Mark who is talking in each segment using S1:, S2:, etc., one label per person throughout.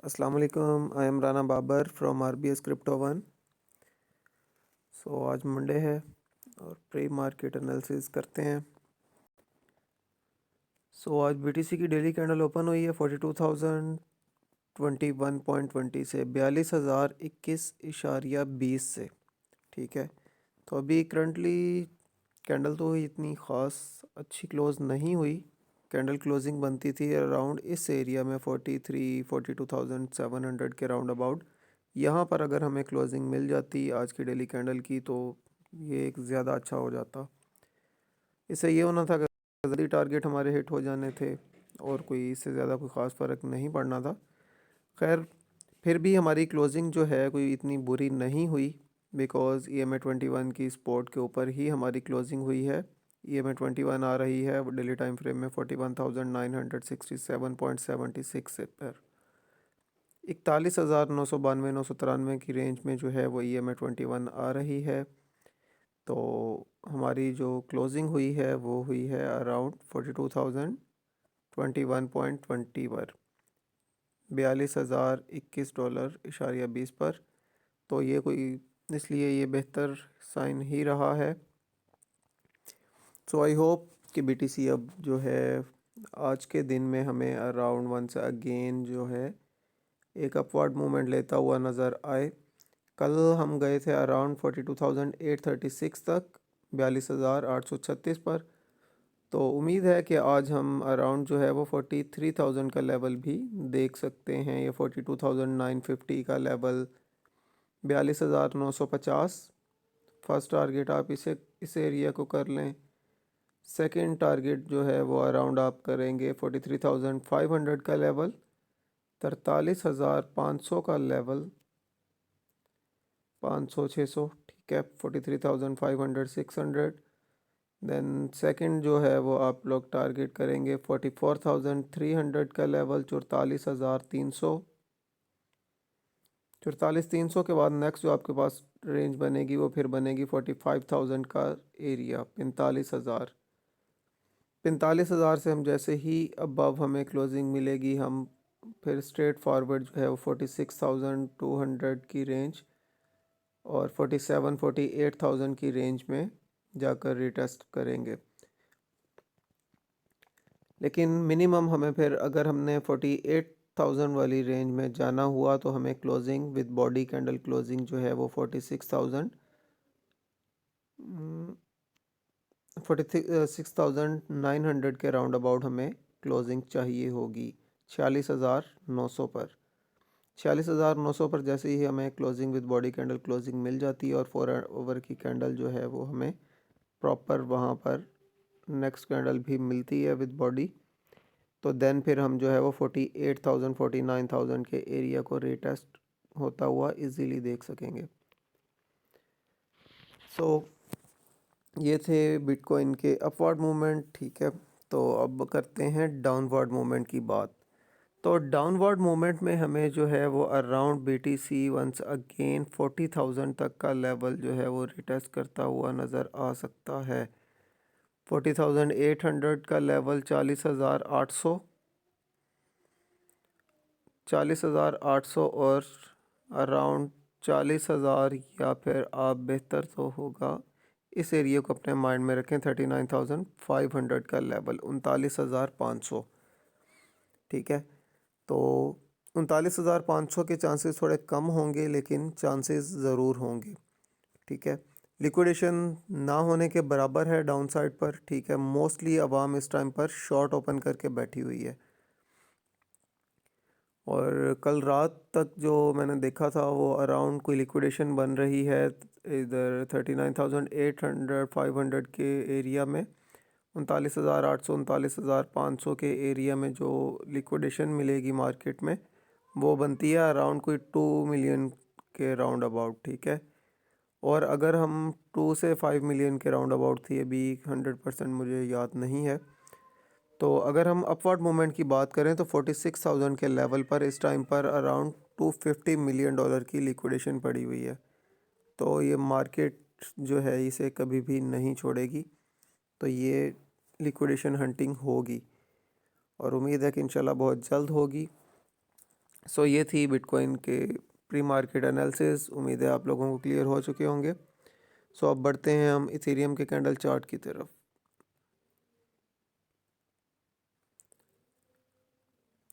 S1: अस्सलाम वालेकुम। I am Rana Babar from RBS crypto one. आज मंडे है और प्री मार्केट एनालिसिस करते हैं। आज BTC की डेली कैंडल ओपन हुई है 42,021.20 से 42,021.20 से। ठीक है, तो अभी करंटली कैंडल तो इतनी ख़ास अच्छी क्लोज़ नहीं हुई। कैंडल क्लोजिंग बनती थी अराउंड इस एरिया में 42,700 के राउंड अबाउट। यहाँ पर अगर हमें क्लोजिंग मिल जाती आज की डेली कैंडल की तो ये एक ज़्यादा अच्छा हो जाता। इससे ये होना था कि जल्दी टारगेट हमारे हिट हो जाने थे और कोई इससे ज़्यादा कोई ख़ास फ़र्क नहीं पड़ना था। खैर, फिर भी हमारी क्लोजिंग जो है कोई इतनी बुरी नहीं हुई, बिकॉज़ EMA21 की सपोर्ट के ऊपर ही हमारी क्लोजिंग हुई है। EMA21 आ रही है डेली टाइम फ्रेम में 41,967.76 से पर 41,992-993 की रेंज में जो है वो EMA21 आ रही है। तो हमारी जो क्लोजिंग हुई है वो हुई है अराउंड 42,021.20 पर $42,021.20 पर। तो ये कोई इसलिए ये बेहतर साइन ही रहा है। आई होप कि BTC अब जो है आज के दिन में हमें अराउंड वंस अगेन जो है एक अपवर्ड मूवमेंट लेता हुआ नज़र आए। कल हम गए थे अराउंड 42,836 तक, 42,836 पर। तो उम्मीद है कि आज हम अराउंड जो है वो 43,000 का लेवल भी देख सकते हैं। ये 42,950 का लेवल, 42,950 फर्स्ट टारगेट आप इस एरिया को कर लें। सेकंड टारगेट जो है वो अराउंड आप करेंगे 43,500 का लेवल, 43,500 का लेवल, 500-600, ठीक है, 43,500-600। देन सेकंड जो है वो आप लोग टारगेट करेंगे 44,300 का लेवल, 44,300। 44,300 के बाद नेक्स्ट जो आपके पास रेंज बनेगी वो फिर बनेगी 45,000 का एरिया, 45,000 से हम जैसे ही अबव हमें क्लोजिंग मिलेगी हम फिर स्ट्रेट फॉरवर्ड जो है वो 46,200 की रेंज और 47-48,000 की रेंज में जाकर रिटेस्ट करेंगे। लेकिन मिनिमम हमें फिर अगर हमने 48,000 वाली रेंज में जाना हुआ तो हमें closing with body candle closing जो है वो 46,900 के राउंड अबाउट हमें क्लोजिंग चाहिए होगी। 46,900 पर 46,900 पर जैसे ही हमें closing with body candle closing मिल जाती है और 4 आवर की कैंडल जो है वो हमें प्रॉपर वहाँ पर नेक्स्ट कैंडल भी मिलती है विद बॉडी, तो देन फिर हम जो है वो 48,000 49,000 के एरिया को रीटेस्ट होता हुआ इजीली देख सकेंगे। ये थे बिटकॉइन के अपवर्ड मूवमेंट। ठीक है, तो अब करते हैं डाउनवर्ड मूवमेंट की बात। तो डाउनवर्ड मूवमेंट में हमें जो है वो अराउंड BTC वंस अगेन 40,000 तक का लेवल जो है वो रिटेस्ट करता हुआ नज़र आ सकता है। 40,800 का लेवल, 40,800, 40,800 और अराउंड 40,000, या फिर आप बेहतर तो होगा इस एरिया को अपने माइंड में रखें 39,500 का लेवल, 39,500। ठीक है, तो 39,500 के चांसेस थोड़े कम होंगे लेकिन चांसेस ज़रूर होंगे। ठीक है, लिक्विडेशन ना होने के बराबर है डाउन साइड पर। ठीक है, मोस्टली अवाम इस टाइम पर शॉर्ट ओपन करके बैठी हुई है और कल रात तक जो मैंने देखा था वो अराउंड कोई लिक्विडेशन बन रही है इधर 39,800 500 के एरिया में, 39,800 39,500 के एरिया में जो लिक्विडेशन मिलेगी मार्केट में वो बनती है अराउंड कोई 2 मिलियन के राउंड अबाउट। ठीक है, और अगर हम 2 से 5 मिलियन के राउंड अबाउट थी, अभी 100% मुझे याद नहीं है। तो अगर हम अपवर्ड मूवमेंट की बात करें तो 46,000 के लेवल पर इस टाइम पर अराउंड $250 मिलियन की लिक्विडेशन पड़ी हुई है। तो ये मार्केट जो है इसे कभी भी नहीं छोड़ेगी, तो ये लिक्विडेशन हंटिंग होगी और उम्मीद है कि इंशाल्लाह बहुत जल्द होगी। सो ये थी बिटकॉइन के प्री मार्केट एनालिसिस। उम्मीद है आप लोगों को क्लियर हो चुके होंगे। सो अब बढ़ते हैं हम इथेरियम के कैंडल चार्ट की तरफ।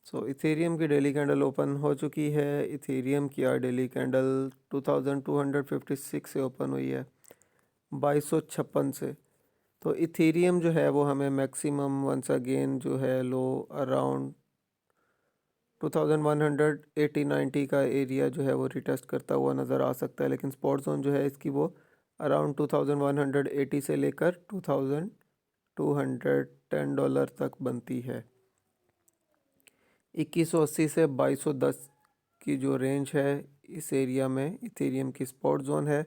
S1: सो इथेरियम की डेली कैंडल ओपन हो चुकी है। इथेरियम की आज डेली कैंडल 2256 से ओपन हुई है, 2256 से। तो इथेरियम जो है वो हमें मैक्सिमम वंस अगेन जो है लो अराउंड 2180-90 का एरिया जो है वो रिटेस्ट करता हुआ नज़र आ सकता है, लेकिन स्पॉट जोन जो है इसकी वो अराउंड 2180 से लेकर $2210 तक बनती है। 2180 से 2210 की जो रेंज है इस एरिया में इथेरियम की स्पॉट जोन है।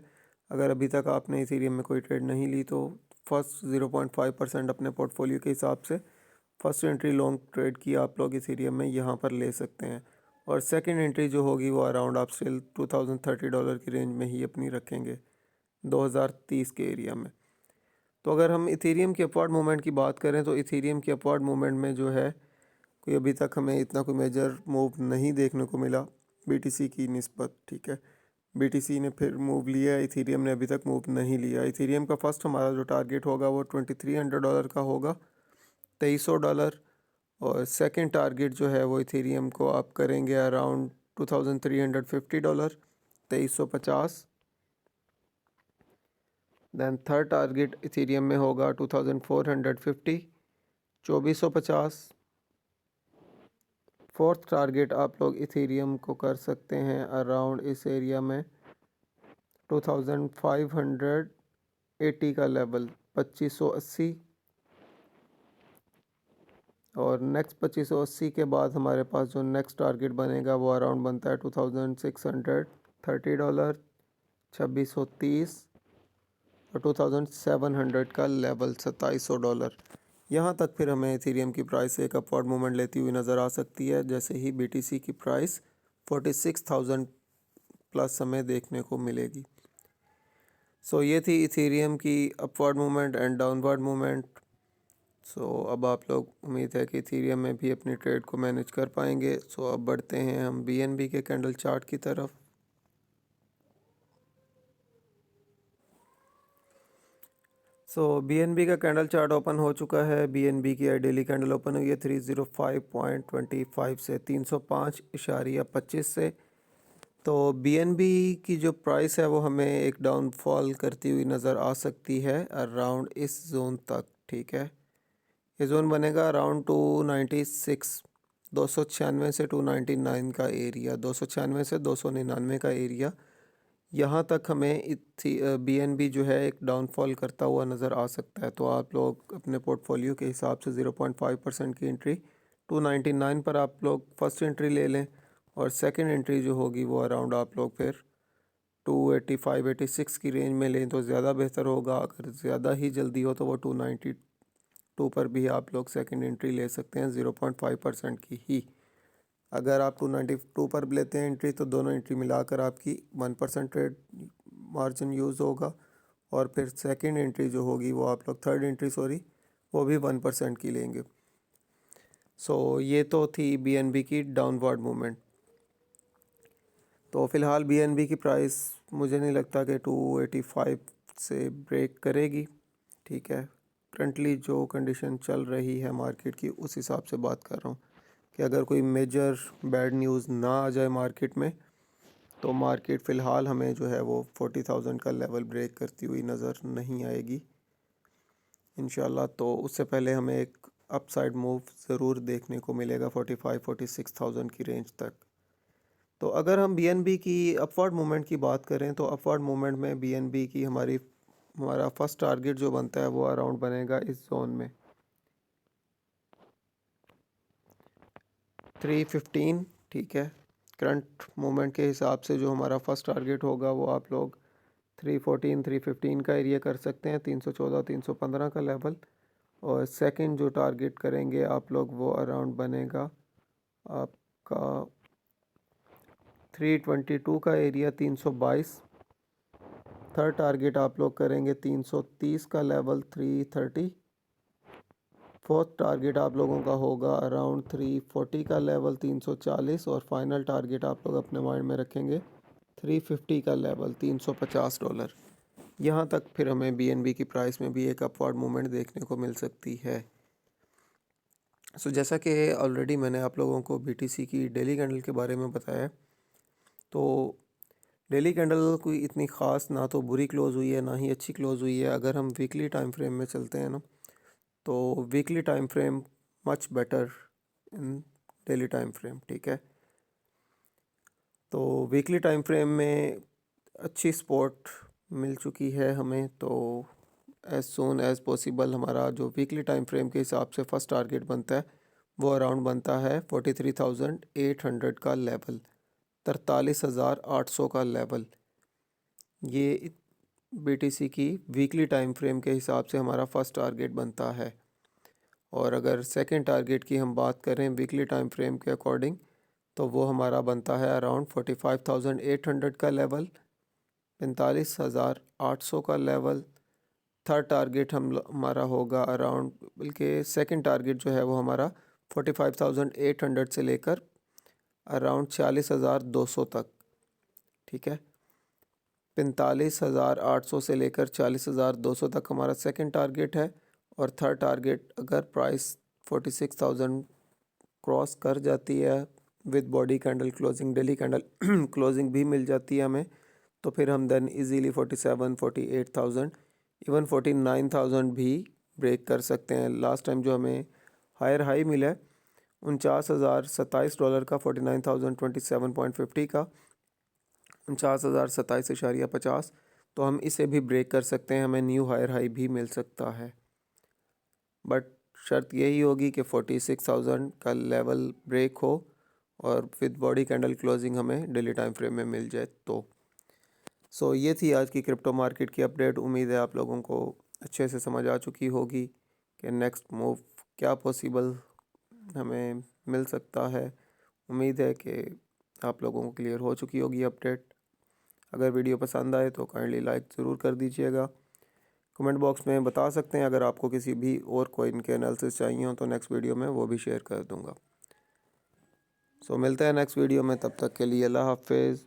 S1: अगर अभी तक आपने इथेरियम में कोई ट्रेड नहीं ली तो फर्स्ट 0.5% अपने पोर्टफोलियो के हिसाब से फर्स्ट एंट्री लॉन्ग ट्रेड की आप लोग इथेरियम में यहाँ पर ले सकते हैं, और सेकंड एंट्री जो होगी वो अराउंड आप स्टिल $2030 की रेंज में ही अपनी रखेंगे 2030 के एरिया में। तो अगर हम इथेरियम की अपवर्ड मूवमेंट की बात करें तो इथेरियम की अपवर्ड मूवमेंट में जो है कोई अभी तक हमें इतना कोई मेजर मूव नहीं देखने को मिला बीटीसी की निस्बत। ठीक है, बीटीसी ने फिर मूव लिया, इथेरियम ने अभी तक मूव नहीं लिया। इथेरियम का फर्स्ट हमारा जो टारगेट होगा वो $2300 का होगा, $2300। और सेकंड टारगेट जो है वो इथेरियम को आप करेंगे around $2350, 2350। Then third target Ethereum में होगा 2450, 2450। फोर्थ टारगेट आप लोग इथेरियम को कर सकते हैं अराउंड इस एरिया में 2580 का लेवल 2580। और नेक्स्ट 2580 के बाद हमारे पास जो नेक्स्ट टारगेट बनेगा वो अराउंड बनता है $2630, 2630। और 2700 का लेवल $2700। यहाँ तक फिर हमें इथेरियम की प्राइस एक अपवर्ड मूवमेंट लेती हुई नज़र आ सकती है, जैसे ही बीटीसी की प्राइस 46,000 प्लस हमें देखने को मिलेगी। सो ये थी इथेरियम की upward movement and downward movement. So अब आप लोग उम्मीद है कि इथेरियम में भी अपनी ट्रेड को मैनेज कर पाएंगे। सो अब बढ़ते हैं हम बीएनबी के कैंडल चार्ट की तरफ। सो बीएनबी का कैंडल चार्ट ओपन हो चुका है। बीएनबी की डेली कैंडल ओपन हुई है 305.25 से 305.25 से। तो बीएनबी की जो प्राइस है वो हमें एक डाउनफॉल करती हुई नज़र आ सकती है अराउंड इस जोन तक। ठीक है, ये जोन बनेगा अराउंड 296, 296 से 299 का एरिया, 296 से 299 का एरिया। यहाँ तक हमें बीएनबी जो है एक डाउनफॉल करता हुआ नज़र आ सकता है। तो आप लोग अपने पोर्टफोलियो के हिसाब से 0.5% की एंट्री 299 पर आप लोग फर्स्ट एंट्री ले लें, और सेकंड एंट्री जो होगी वो अराउंड आप लोग फिर 285-86 की रेंज में लें तो ज़्यादा बेहतर होगा। अगर ज़्यादा ही जल्दी हो तो वो 292 पर भी आप लोग सेकंड एंट्री ले सकते हैं 0.5% की ही। अगर आप 292 पर लेते हैं एंट्री तो दोनों एंट्री मिलाकर आपकी 1% ट्रेड मार्जिन यूज़ होगा, और फिर सेकंड एंट्री जो होगी वो आप लोग थर्ड एंट्री वो भी 1% की लेंगे। सो ये तो थी बीएनबी की डाउनवर्ड मूवमेंट। तो फ़िलहाल बीएनबी की प्राइस मुझे नहीं लगता कि 285 से ब्रेक करेगी। ठीक है, करंटली जो कंडीशन चल रही है मार्केट की उस हिसाब से बात कर रहा हूँ कि अगर कोई मेजर बैड न्यूज़ ना आ जाए मार्केट में तो मार्केट फ़िलहाल हमें जो है वो 40,000 का लेवल ब्रेक करती हुई नज़र नहीं आएगी इंशाल्लाह। तो उससे पहले हमें एक अपसाइड मूव ज़रूर देखने को मिलेगा 45-46,000 की रेंज तक। तो अगर हम बीएनबी की अपवर्ड मूवमेंट की बात करें तो अपवर्ड मूवमेंट में बीएनबी की हमारा फर्स्ट टारगेट जो बनता है वो अराउंड बनेगा इस जोन में 315। ठीक है, करंट मूवमेंट के हिसाब से जो हमारा फर्स्ट टारगेट होगा वो आप लोग 314, 315 का एरिया कर सकते हैं, 314, 315 का लेवल। और सेकंड जो टारगेट करेंगे आप लोग वो अराउंड बनेगा आपका 322 का एरिया, 322। थर्ड टारगेट आप लोग करेंगे 330 का लेवल, 330। फोर्थ टारगेट आप लोगों का होगा अराउंड 340 का लेवल 340, और फाइनल टारगेट आप लोग अपने माइंड में रखेंगे 350 का लेवल $350। यहाँ तक फिर हमें BNB की प्राइस में भी एक अपवर्ड मूवमेंट देखने को मिल सकती है। सो जैसा कि ऑलरेडी मैंने आप लोगों को BTC की डेली कैंडल के बारे में बताया, तो डेली कैंडल कोई इतनी ख़ास ना तो बुरी क्लोज़ हुई है ना ही अच्छी क्लोज़ हुई है। अगर हम वीकली टाइम फ्रेम में चलते हैं ना, तो weekly time frame much better in daily time frame, ठीक है। तो वीकली टाइम फ्रेम में अच्छी सपोर्ट मिल चुकी है हमें, तो एज़ सून एज़ पॉसिबल हमारा जो वीकली टाइम फ्रेम के हिसाब से फर्स्ट टारगेट बनता है वो अराउंड बनता है 43,800 का लेवल, 43,800 का लेवल। ये BTC की वीकली टाइम फ्रेम के हिसाब से हमारा फर्स्ट टारगेट बनता है। और अगर सेकंड टारगेट की हम बात करें वीकली टाइम फ्रेम के अकॉर्डिंग, तो वो हमारा बनता है अराउंड 45,800 का लेवल, 45,800 का लेवल। थर्ड टारगेट हमारा होगा अराउंड, बल्कि सेकंड टारगेट जो है वो हमारा 45,800 से लेकर अराउंड 46,200 तक, ठीक है। 45,800 से लेकर 46,200 तक हमारा सेकंड टारगेट है। और थर्ड टारगेट अगर प्राइस 46,000 क्रॉस कर जाती है with body candle closing, daily candle closing भी मिल जाती है हमें, तो फिर हम देन इजीली 47, 48,000, इवन 49,000 भी ब्रेक कर सकते हैं। लास्ट टाइम जो हमें हायर हाई मिला है $49,027 का, 49,027.50 का, 49,027.50, तो हम इसे भी ब्रेक कर सकते हैं, हमें न्यू हायर हाई भी मिल सकता है। बट शर्त यही होगी कि 46,000 का लेवल ब्रेक हो और विद बॉडी कैंडल क्लोजिंग हमें डेली टाइम फ्रेम में मिल जाए तो। सो ये थी आज की क्रिप्टो मार्केट की अपडेट। उम्मीद है आप लोगों को अच्छे से समझ आ चुकी होगी कि नेक्स्ट मूव क्या पॉसिबल हमें मिल सकता है। उम्मीद है कि आप लोगों को क्लियर हो चुकी होगी अपडेट। अगर वीडियो पसंद आए तो काइंडली लाइक ज़रूर कर दीजिएगा। कमेंट बॉक्स में बता सकते हैं अगर आपको किसी भी और कॉइन के एनालिसिस चाहिए हो तो नेक्स्ट वीडियो में वो भी शेयर कर दूंगा। सो मिलते हैं नेक्स्ट वीडियो में, तब तक के लिए अल्लाह हाफिज़।